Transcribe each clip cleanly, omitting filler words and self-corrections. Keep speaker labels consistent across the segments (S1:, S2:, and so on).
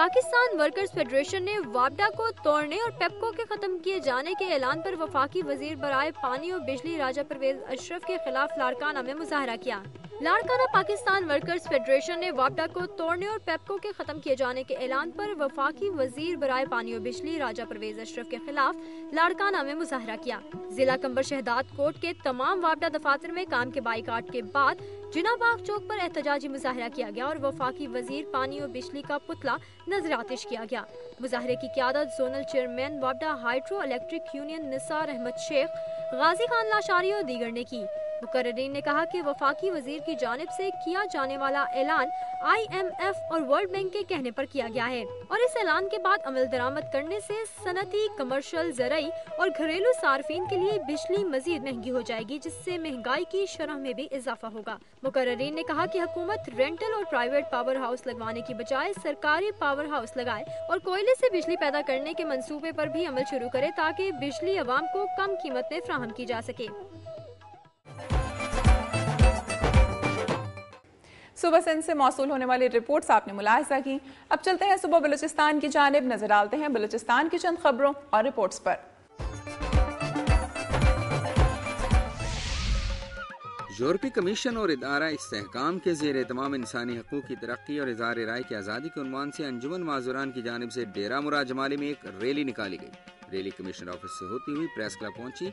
S1: Pakistan workers federation نے وابڈا کو توڑنے اور پیپکو کے ختم کیے جانے کے اعلان پر وفاقی وزیر برائے پانی اور بجلی راجہ پرویز اشرف کے خلاف لاڑکانہ میں مظاہرہ کیا۔ لاڑکانہ پاکستان ورکرز فیڈریشن نے وابڈا کو توڑنے اور پیپکو کے ختم کیے جانے کے اعلان پر وفاقی وزیر برائے پانی اور بجلی راجہ پرویز اشرف کے خلاف لاڑکانہ میں مظاہرہ کیا۔ ضلع کمبر شہداد کوٹ کے تمام وابڈا دفاتر میں کام کے بائیکاٹ کے بعد جناح باغ چوک پر احتجاجی مظاہرہ کیا گیا اور وفاقی وزیر پانی اور بجلی کا پتلا نظر آتش کیا گیا۔ مظاہرے کی قیادت زونل چیئرمین وابڈا hydro electric union Nisar Ahmed Sheikh, Ghazi Khan Lashari اور دیگر نے کی۔ مقررین نے کہا کہ وفاقی وزیر کی جانب سے کیا جانے والا اعلان IMF اور ورلڈ بینک کے کہنے پر کیا گیا ہے اور اس اعلان کے بعد عمل درآمد کرنے سے صنعتی، کمرشل، زرعی اور گھریلو صارفین کے لیے بجلی مزید مہنگی ہو جائے گی، جس سے مہنگائی کی شرح میں بھی اضافہ ہوگا۔ مقررین نے کہا کہ حکومت رینٹل اور پرائیویٹ پاور ہاؤس لگوانے کی بجائے سرکاری پاور ہاؤس لگائے اور کوئلے سے بجلی پیدا کرنے کے منصوبے پر بھی عمل شروع کرے تاکہ بجلی عوام کو کم قیمت میں فراہم کی جا سکے۔
S2: صبح سندھ سے موصول ہونے والی رپورٹس آپ نے ملاحظہ کی۔ اب چلتے ہیں صبح بلوچستان کی جانب، نظر ڈالتے ہیں بلوچستان کی چند خبروں اور رپورٹس پر۔
S3: یورپی کمیشن اور ادارہ استحکام کے زیر اہتمام انسانی حقوق کی ترقی اور اظہار رائے کی آزادی کے عنوان سے انجمن معذوران کی جانب سے ڈیرہ مراد جمالی میں ایک ریلی نکالی گئی۔ ریلی کمشنر آفس سے ہوتی ہوئی پریس کلب پہنچی۔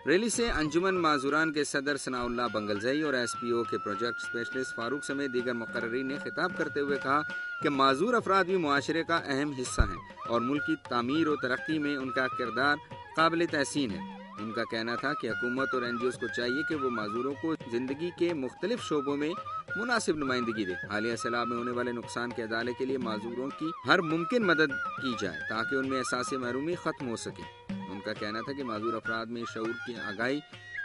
S3: ریلی سے انجمن معذوران کے صدر ثناء اللہ بنگلزئی اور SPO کے پروجیکٹ اسپیشلسٹ فاروق سمیت دیگر مقررین نے خطاب کرتے ہوئے کہا کہ معذور افراد بھی معاشرے کا اہم حصہ ہیں اور ملک کی تعمیر و ترقی میں ان کا کردار قابل تحسین ہے۔ ان کا کہنا تھا کہ حکومت اور NGOs کو چاہیے کہ وہ معذوروں کو زندگی کے مختلف شعبوں میں مناسب نمائندگی دے۔ حالیہ سیلاب میں ہونے والے نقصان کے ازالے کے لیے معذوروں کی ہر ممکن مدد کی جائے تاکہ ان میں احساس محرومی ختم ہو سکے۔ ان کا کہنا تھا کہ معذور افراد میں شعور کی آگاہی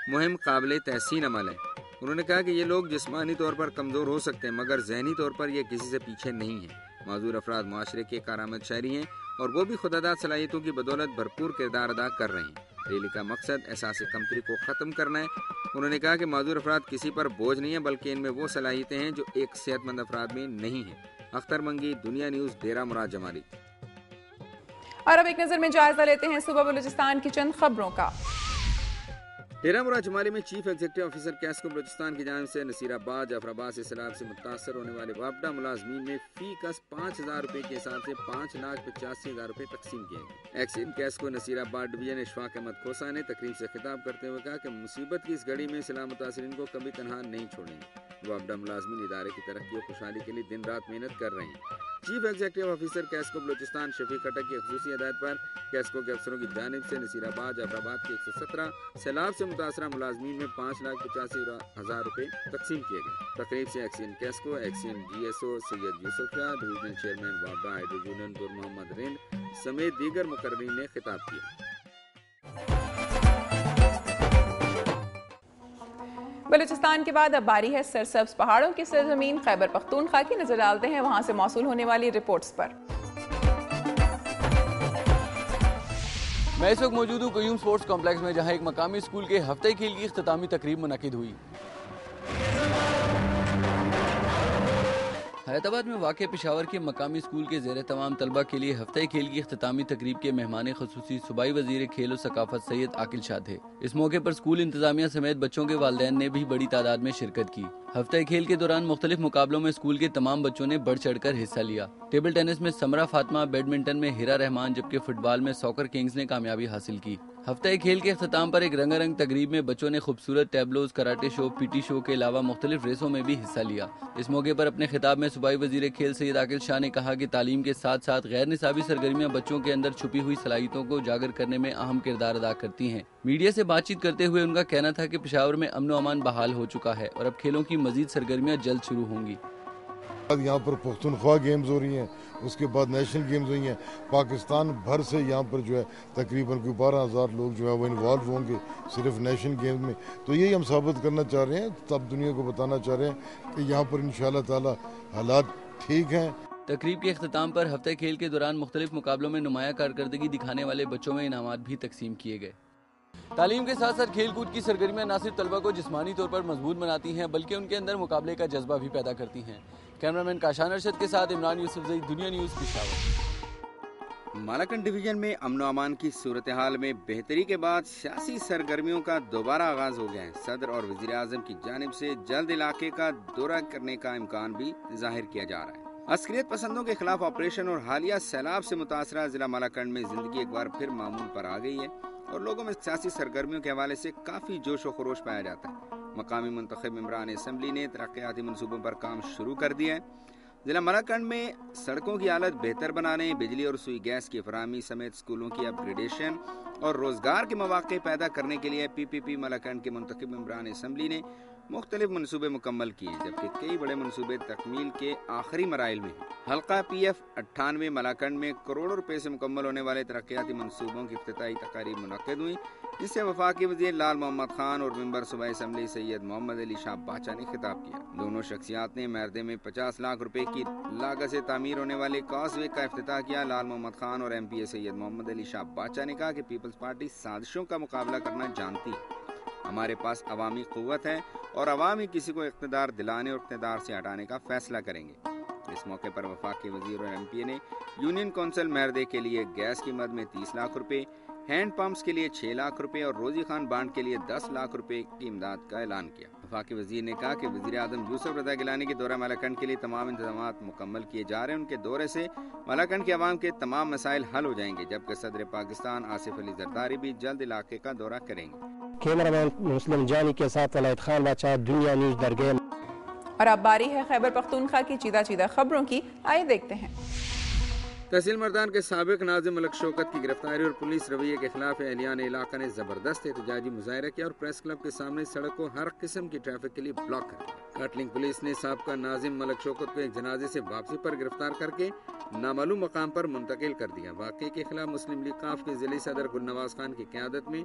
S3: مہم قابل تحسین عمل ہے۔ انہوں نے کہا کہ یہ لوگ جسمانی طور پر کمزور ہو سکتے ہیں مگر ذہنی طور پر یہ کسی سے پیچھے نہیں ہیں۔ معذور افراد معاشرے کے کارآمد شہری ہیں اور وہ بھی خودداد صلاحیتوں کی بدولت بھرپور کردار ادا کر رہے ہیں۔ ریلی کا مقصد احساس کمتری کو ختم کرنا ہے۔ انہوں نے کہا کہ معذور افراد کسی پر بوجھ نہیں ہیں بلکہ ان میں وہ صلاحیتیں ہیں جو ایک صحت مند افراد میں نہیں ہیں۔ اختر منگی، دنیا نیوز، ڈیرہ مراد جمالی۔
S2: اور اب ایک نظر میں جائزہ لیتے ہیں صبح بلوچستان کی چند خبروں کا۔
S3: ڈیرہ مراد جمالی میں chief executive officer QESCO Balochistan کی جانب سے نصیر آباد، جعفر آباد سے سیلاب سے متاثر ہونے والے وابڈا ملازمین میں فی کس 5,000 روپے کے حساب سے 5,85,000 روپے تقسیم کیے گئے۔ ایکسین کیسکو نصیر آباد ڈویژن اشفاق احمد کھوسا نے تقریب سے خطاب کرتے ہوئے کہا کہ مصیبت کی اس گھڑی میں سیلاب متاثرین کو کبھی تنہا نہیں چھوڑیں گے۔ وابڈا ملازمین ادارے کی ترقی و خوشحالی کے لیے دن رات محنت کر رہے ہیں۔ Chief executive officer QESCO Balochistan Shafiq Attock کی خصوصی ہدایت پر کیسکو کے افسروں کی جانب سے نصیر آباد، جعفر آباد کے 117 سیلاب سے متاثرہ ملازمین میں 5,85,000 روپے تقسیم کیے گئے۔ تقریب سے ایکسین کیسکو، ایکسین GSO سید یوسف شاہ، ڈویژنل چیئرمین وابڈا ہائیڈرو یونین گر محمد رند سمیت دیگر مقررین نے خطاب کیا۔
S2: بلوچستان کے بعد اب باری ہے سرسبز پہاڑوں کی سرزمین خیبر پختونخوا کی، نظر ڈالتے ہیں وہاں سے موصول ہونے والی رپورٹس پر۔
S4: میں اس وقت موجود ہوں قیوم سپورٹس کمپلیکس میں، جہاں ایک مقامی اسکول کے ہفتے کھیل کی اختتامی تقریب منعقد ہوئی۔ حیات آباد میں واقع پشاور کے مقامی اسکول کے زیر تمام طلبہ کے لیے ہفتہ کھیل کی اختتامی تقریب کے مہمان خصوصی صوبائی وزیر کھیل و ثقافت سید عاقل شاہ تھے۔ اس موقع پر اسکول انتظامیہ سمیت بچوں کے والدین نے بھی بڑی تعداد میں شرکت کی۔ ہفتہ کھیل کے دوران مختلف مقابلوں میں اسکول کے تمام بچوں نے بڑھ چڑھ کر حصہ لیا۔ ٹیبل ٹینس میں سمرہ فاطمہ، بیڈمنٹن میں ہیرا رحمان، جبکہ فٹ بال میں ساکر کنگز نے کامیابی حاصل کی۔ ہفتہ کھیل کے اختتام پر ایک رنگا رنگ تقریب میں بچوں نے خوبصورت ٹیبلوز، کراٹے شو، PT شو کے علاوہ مختلف ریسوں میں بھی حصہ لیا۔ اس موقع پر اپنے خطاب میں صوبائی وزیر کھیل سید عاقل شاہ نے کہا کہ تعلیم کے ساتھ ساتھ غیر نصابی سرگرمیاں بچوں کے اندر چھپی ہوئی صلاحیتوں کو اجاگر کرنے میں اہم کردار ادا کرتی ہیں۔ میڈیا سے بات چیت کرتے ہوئے ان کا کہنا تھا کہ پشاور میں امن و امان بحال ہو چکا ہے اور اب کھیلوں کی مزید سرگرمیاں جلد شروع ہوں گی۔
S5: یہاں پر پختونخوا گیمز ہو رہی ہیں، اس کے بعد نیشنل گیمز ہوئی ہیں، پاکستان بھر سے یہاں پر جو ہے تقریباً 12,000 لوگ جو ہے وہ انوالو ہوں گے صرف نیشنل گیمز میں۔ تو یہی ہم ثابت کرنا چاہ رہے ہیں، تب دنیا کو بتانا چاہ رہے ہیں کہ یہاں پر انشاءاللہ تعالی حالات ٹھیک ہیں۔
S4: تقریب کے اختتام پر ہفتہ کھیل کے دوران مختلف مقابلوں میں نمایاں کارکردگی دکھانے والے بچوں میں انعامات بھی تقسیم کیے گئے۔ تعلیم کے ساتھ ساتھ کھیل کود کی سرگرمیاں نہ صرف طلبہ کو جسمانی طور پر مضبوط بناتی ہیں بلکہ ان کے اندر مقابلے کا جذبہ بھی پیدا کرتی ہیں۔ کیمرامین کاشان ارشد کے ساتھ عمران یوسف زئی، دنیا نیوز، پشاور۔
S3: مالاکنڈ ڈویژن میں امن و امان کی صورتحال میں بہتری کے بعد سیاسی سرگرمیوں کا دوبارہ آغاز ہو گیا ہے۔ صدر اور وزیر اعظم کی جانب سے جلد علاقے کا دورہ کرنے کا امکان بھی ظاہر کیا جا رہا ہے۔ عسکریت پسندوں کے خلاف آپریشن اور حالیہ سیلاب سے متاثرہ ضلع مالاکنڈ میں زندگی ایک بار پھر معمول پر آ گئی ہے اور لوگوں میں سیاسی سرگرمیوں کے حوالے سے کافی جوش و خروش پایا جاتا ہے۔ مقامی منتخب ممبران اسمبلی نے ترقیاتی منصوبوں پر کام شروع کر دیا ہے۔ ضلع مالاکنڈ میں سڑکوں کی حالت بہتر بنانے، بجلی اور رسوئی گیس کی فراہمی سمیت اسکولوں کی اپ گریڈیشن اور روزگار کے مواقع پیدا کرنے کے لیے PPP مالاکنڈ کے منتخب ممبران اسمبلی نے مختلف منصوبے مکمل کیے، جبکہ کئی بڑے منصوبے تکمیل کے آخری مراحل میں ہیں۔ حلقہ PF 98 مالاکنڈ میں کروڑوں روپے سے مکمل ہونے والے ترقیاتی منصوبوں کی افتتاحی تقاریب منعقد ہوئی، جس سے وفاقی وزیر لال محمد خان اور ممبر صوبائی اسمبلی سید محمد علی شاہ باچا نے خطاب کیا۔ دونوں شخصیات نے مہردے میں 50 لاکھ روپے کی لاگت سے تعمیر ہونے والے کاز وے کا افتتاح کیا۔ لال محمد خان اور MPA سید محمد علی شاہ باچا نے کہا کہ پیپلز پارٹی سازشوں کا مقابلہ کرنا جانتی ہے، ہمارے پاس عوامی قوت ہے اور عوام ہی کسی کو اقتدار دلانے اور اقتدار سے ہٹانے کا فیصلہ کریں گے۔ اس موقع پر وفاقی وزیر اور MPA نے یونین کونسل مہردے کے لیے گیس کی مد میں 30 لاکھ روپے، ہینڈ پمپس کے لیے 6 لاکھ روپے اور روزی خان بانڈ کے لیے 10 لاکھ روپے کی امداد کا اعلان کیا۔ وفاقی وزیر نے کہا کہ وزیر اعظم یوسف رضا گیلانی کے دورہ مالاکنڈ کے لیے تمام انتظامات مکمل کیے جا رہے ہیں۔ ان کے دورے سے مالاکنڈ کے عوام کے تمام مسائل حل ہو جائیں گے، جبکہ صدر پاکستان آصف علی زرداری بھی جلد علاقے کا دورہ کریں گے۔
S6: کیمرامین مسلم جانی کے ساتھ ولید خان بادشاہ، دنیا نیوز، درگیم۔
S2: اور اب باری ہے خیبر پختونخوا کی چیدہ خبروں کی، آئے دیکھتے ہیں۔
S3: تحصیل مردان کے سابق ناظم ملک شوکت کی گرفتاری اور پولیس رویے کے خلاف اہلیان علاقہ نے زبردست احتجاجی مظاہرہ کیا اور پریس کلب کے سامنے سڑک کو ہر قسم کی ٹریفک کے لیے بلاک کر دیا۔ کاٹلنگ پولیس نے سابقہ ناظم ملک شوکت کو ایک جنازے سے واپسی پر گرفتار کر کے نامعلوم مقام پر منتقل کر دیا۔ واقعے کے خلاف مسلم لیگ ق کے ضلعی صدر گل نواز خان کی قیادت میں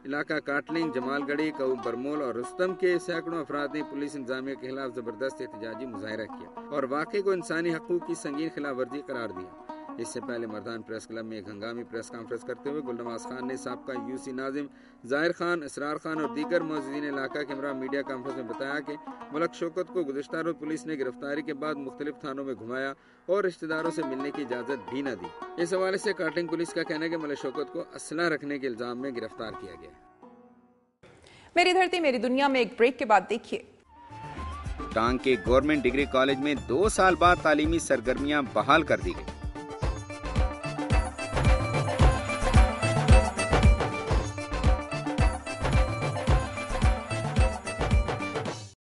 S3: علاقہ کاٹلنگ، جمال گڑھی، کوم برمول اور رستم کے سینکڑوں افراد نے پولیس انتظامیہ کے خلاف زبردست احتجاجی مظاہرہ کیا اور واقعے کو انسانی حقوق کی سنگین خلاف ورزی قرار دیا۔ اس سے پہلے مردان پریس کلب میں ایک ہنگامی پریس کانفرنس کرتے ہوئے گل نواز خان نے سابقہ UC ناظم ظاہر خان، اسرار خان اور دیگر معززین علاقہ کے ہمراہ میڈیا کانفرنس میں بتایا کہ ملک شوکت کو گزشتہ روز پولیس نے گرفتاری کے بعد مختلف تھانوں میں گھمایا اور رشتہ داروں سے ملنے کی اجازت بھی نہ دی۔ اس حوالے سے کاٹلنگ پولیس کا کہنا ہے کہ ملک شوکت کو اسلحہ رکھنے کے الزام میں گرفتار کیا گیا۔
S2: میری دھرتی میری دنیا میں ایک بریک کے بعد دیکھیے۔
S3: ٹانگ کے گورنمنٹ ڈگری کالج میں 2 سال بعد تعلیمی سرگرمیاں بحال کر دی گئی۔